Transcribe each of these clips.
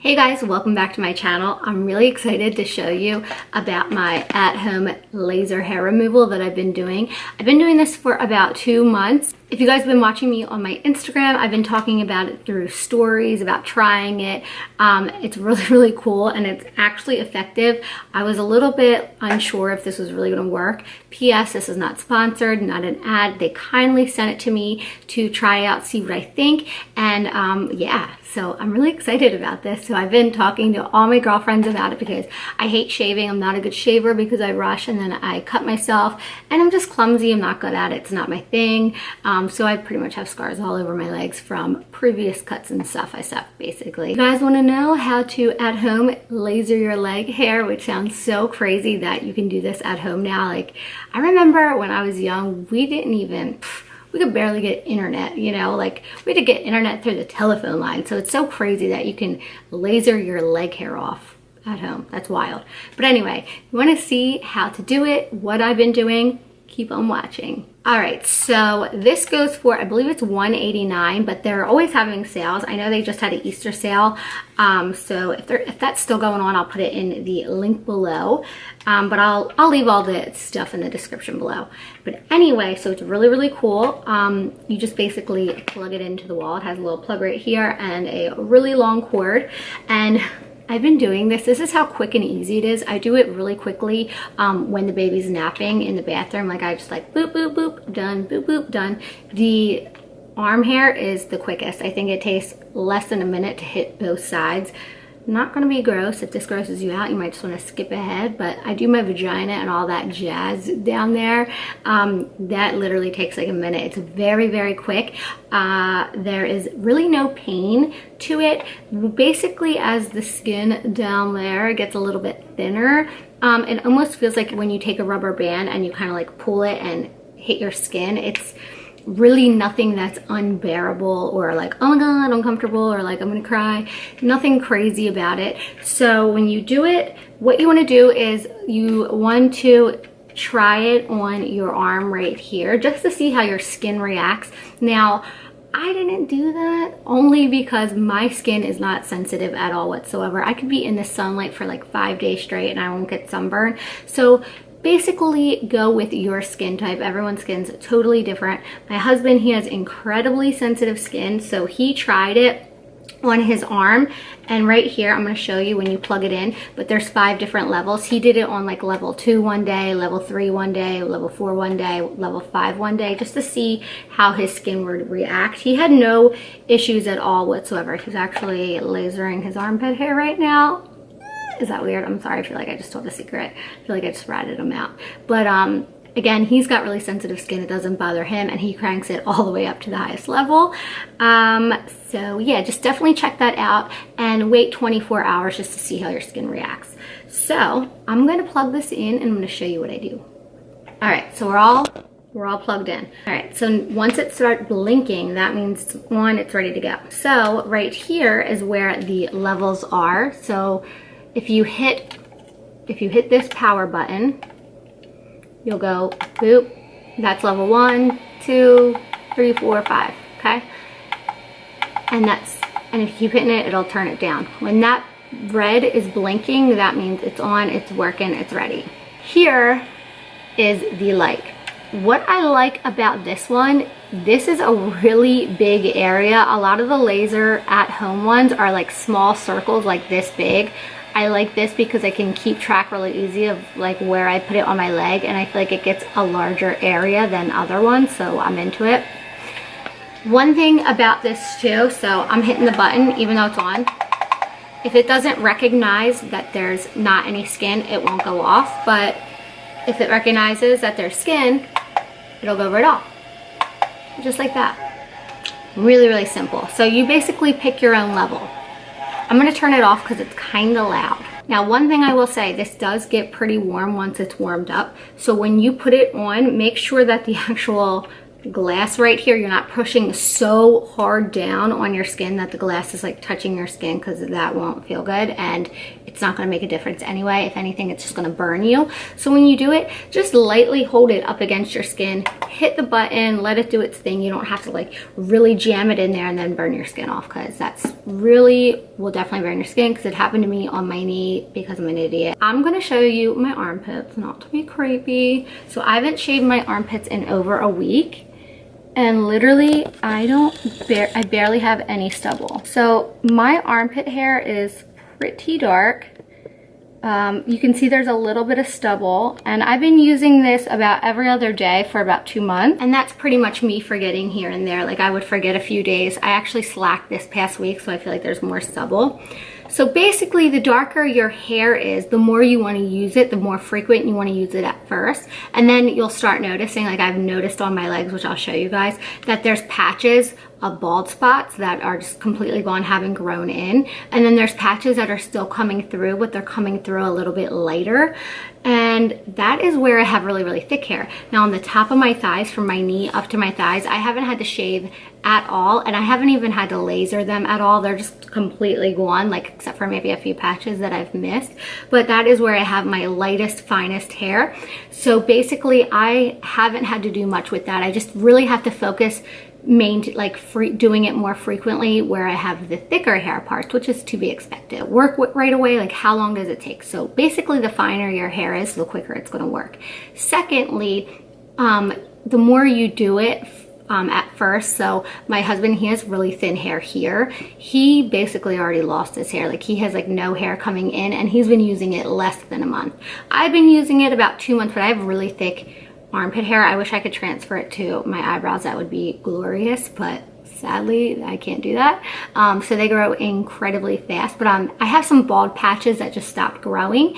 Hey guys, welcome back to my channel. I'm really excited to show you about my at-home laser hair removal that I've been doing. I've been doing this for about 2 months. If you guys have been watching me on my Instagram, I've been talking about it through stories, about trying it. It's really cool and it's actually effective. I was a little bit unsure if this was really gonna work. P.S. This is not sponsored, not an ad. They kindly sent it to me to try out, see what I think. And yeah, so I'm really excited about this. So I've been talking to all my girlfriends about it because I hate shaving. I'm not a good shaver because I rush and then I cut myself and I'm just clumsy. I'm not good at it. It's not my thing. So I pretty much have scars all over my legs from previous cuts and stuff I suck, basically. You guys want to know how to at home laser your leg hair, which sounds so crazy that you can do this at home now. Like, I remember when I was young, we could barely get internet, you know, like we had to get internet through the telephone line. So it's so crazy that you can laser your leg hair off at home. That's wild. But anyway, you want to see how to do it, what I've been doing, keep on watching. All right, so this goes for, I believe it's $189, but they're always having sales. I know they just had an Easter sale. So if that's still going on, I'll put it in the link below. But I'll leave all the stuff in the description below. But anyway, so it's really cool. You just basically plug it into the wall. It has a little plug right here and a really long cord. And I've been doing this. This is how quick and easy it is. I do it really quickly when the baby's napping in the bathroom. Like I just like boop, boop, boop, done, boop, boop, done. The arm hair is the quickest. I think it takes less than a minute to hit both sides. Not gonna be gross. If this grosses you out, you might just wanna skip ahead, but I do my vagina and all that jazz down there. That literally takes like a minute. It's very quick. There is really no pain to it. Basically, as the skin down there gets a little bit thinner, it almost feels like when you take a rubber band and you kind of like pull it and hit your skin, it's really nothing that's unbearable or like, oh my god, uncomfortable, or like I'm gonna cry. Nothing crazy about it. So when you do it, what you want to do is you want to try it on your arm right here just to see how your skin reacts. Now, I didn't do that only because my skin is not sensitive at all whatsoever. I could be in the sunlight for like 5 days straight and I won't get sunburn. So basically go with your skin type. Everyone's skin's totally different. My husband, he has incredibly sensitive skin, so he tried it on his arm, and right here I'm going to show you when you plug it in, but there's 5 different levels. He did it on like level 2 one day, level 3 one day, level 4 one day, level 5 one day, just to see how his skin would react. He had no issues at all whatsoever. He's actually lasering his armpit hair right now. Is that weird? I'm sorry. I feel like I just told a secret. I feel like I just ratted him out. But again, he's got really sensitive skin. It doesn't bother him, and he cranks it all the way up to the highest level. So yeah, just definitely check that out and wait 24 hours just to see how your skin reacts. So I'm going to plug this in and I'm going to show you what I do. All right, so we're all plugged in. All right, so once it starts blinking, that means it's on, it's ready to go. So right here is where the levels are. So if you hit this power button, you'll go boop. That's level 1, 2, 3, 4, 5. Okay, and if you keep hitting it, it'll turn it down. When that red is blinking, that means it's on, it's working, it's ready. Here is the light. What I like about this one, this is a really big area. A lot of the laser at home ones are like small circles like this big. I like this because I can keep track really easy of like where I put it on my leg, and I feel like it gets a larger area than other ones, so I'm into it. One thing about this too, so I'm hitting the button even though it's on. If it doesn't recognize that there's not any skin, it won't go off, but if it recognizes that there's skin, it'll go right off. Just like that. Really simple. So you basically pick your own level. I'm going to turn it off because it's kind of loud. Now, one thing I will say, this does get pretty warm once it's warmed up. So when you put it on, make sure that the actual glass right here. You're not pushing so hard down on your skin that the glass is like touching your skin, because that won't feel good and it's not going to make a difference anyway. If anything, it's just going to burn you. So when you do it, just lightly hold it up against your skin, hit the button, let it do its thing. You don't have to like really jam it in there and then burn your skin off, because that's really will definitely burn your skin, because it happened to me on my knee because I'm an idiot. I'm going to show you my armpits, not to be creepy. So I haven't shaved my armpits in over a week. And literally, I barely have any stubble. So my armpit hair is pretty dark. You can see there's a little bit of stubble, and I've been using this about every other day for about 2 months. And that's pretty much me forgetting here and there. Like I would forget a few days. I actually slacked this past week, so I feel like there's more stubble. So basically, the darker your hair is, the more you want to use it, the more frequent you want to use it at first. And then you'll start noticing, like I've noticed on my legs, which I'll show you guys, that there's patches of bald spots that are just completely gone, haven't grown in. And then there's patches that are still coming through, but they're coming through a little bit lighter. And that is where I have really, really thick hair. Now on the top of my thighs, from my knee up to my thighs, I haven't had to shave at all, and I haven't even had to laser them at all. They're just completely gone, like except for maybe a few patches that I've missed. But that is where I have my lightest, finest hair. So basically, I haven't had to do much with that. I just really have to focus doing it more frequently where I have the thicker hair parts, which is to be expected. Work right away, like how long does it take? So basically, the finer your hair is, the quicker it's going to work. Secondly, the more you do it at first. So my husband, he has really thin hair here. He basically already lost his hair. Like he has like no hair coming in, and he's been using it less than a month. I've been using it about 2 months, but I have really thick armpit hair. I wish I could transfer it to my eyebrows. That would be glorious, but sadly I can't do that. So they grow incredibly fast, but I have some bald patches that just stopped growing.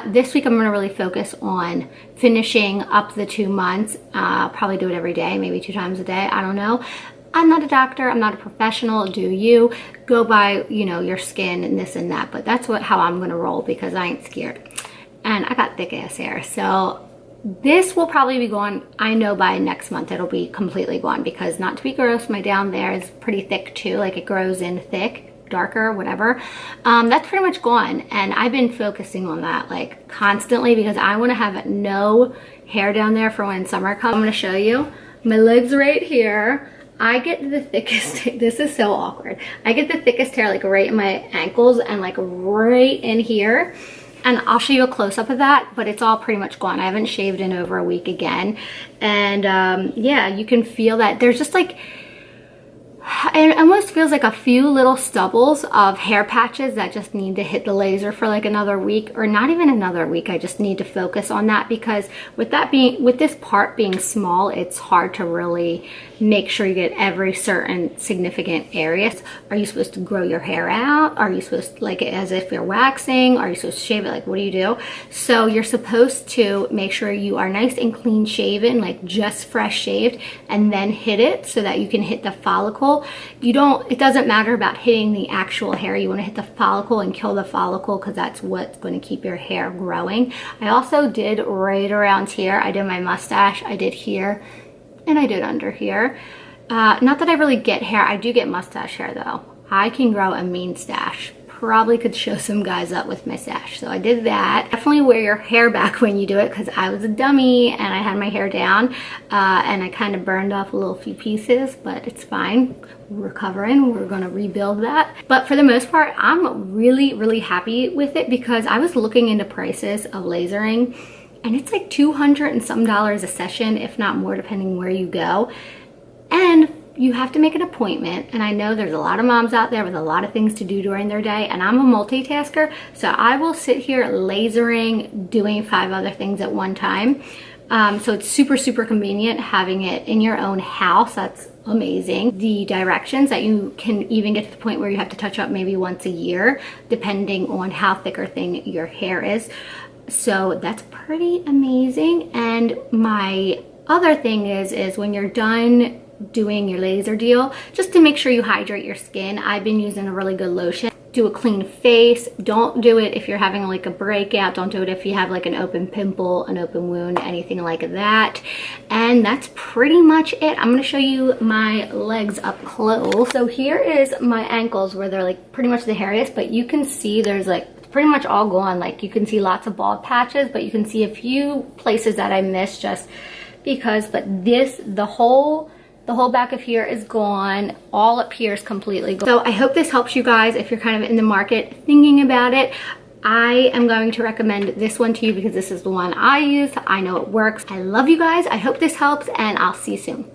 This week I'm going to really focus on finishing up the 2 months. Probably do it every day, maybe 2 times a day. I don't know. I'm not a doctor. I'm not a professional. Do you go by, you know, your skin and this and that, but that's how I'm going to roll, because I ain't scared. And I got thick ass hair. So this will probably be gone. I know by next month it'll be completely gone, because not to be gross, my down there is pretty thick too. Like it grows in thick, darker, whatever. That's pretty much gone. And I've been focusing on that like constantly, because I want to have no hair down there for when summer comes. I'm going to show you my legs right here. I get the thickest, this is so awkward. I get the thickest hair like right in my ankles and like right in here. And I'll show you a close-up of that, but it's all pretty much gone. I haven't shaved in over a week again. And yeah, you can feel that there's just like, it almost feels like a few little stubbles of hair patches that just need to hit the laser for like another week, or not even another week. I just need to focus on that, because with this part being small, it's hard to really make sure you get every certain significant areas. Are you supposed to grow your hair out? Are you supposed to like it as if you're waxing? Are you supposed to shave it? Like, what do you do? So you're supposed to make sure you are nice and clean shaven, like just fresh shaved, and then hit it so that you can hit the follicle. It doesn't matter about hitting the actual hair. You want to hit the follicle and kill the follicle, because that's what's going to keep your hair growing. I also did right around here. I did my mustache. I did here, and I did under here. Not that I really get hair. I do get mustache hair though. I can grow a mean stash. Probably could show some guys up with my stash. So I did that. Definitely wear your hair back when you do it, because I was a dummy and I had my hair down and I kind of burned off a little few pieces, but it's fine. We're recovering. We're going to rebuild that. But for the most part, I'm really, really happy with it, because I was looking into prices of lasering, and it's like $200 and some a session, if not more, depending where you go. And you have to make an appointment, and I know there's a lot of moms out there with a lot of things to do during their day, and I'm a multitasker, so I will sit here lasering, doing 5 other things at one time. So it's super, super convenient having it in your own house. That's amazing. The directions that you can even get to the point where you have to touch up maybe once a year, depending on how thick or thin your hair is. So that's pretty amazing. And my other thing is when you're done doing your laser deal, just to make sure you hydrate your skin, I've been using a really good lotion. do a clean face. Don't do it if you're having like a breakout. Don't do it if you have like an open pimple, an open wound, anything like that. And that's pretty much it. I'm gonna show you my legs up close. So here is my ankles where they're like pretty much the hairiest, but you can see there's like pretty much all gone. Like you can see lots of bald patches, but you can see a few places that I missed just because, but this, the whole back of here is gone. All up here is completely gone. So I hope this helps you guys if you're kind of in the market thinking about it. I am going to recommend this one to you because this is the one I use. I know it works. I love you guys. I hope this helps, and I'll see you soon.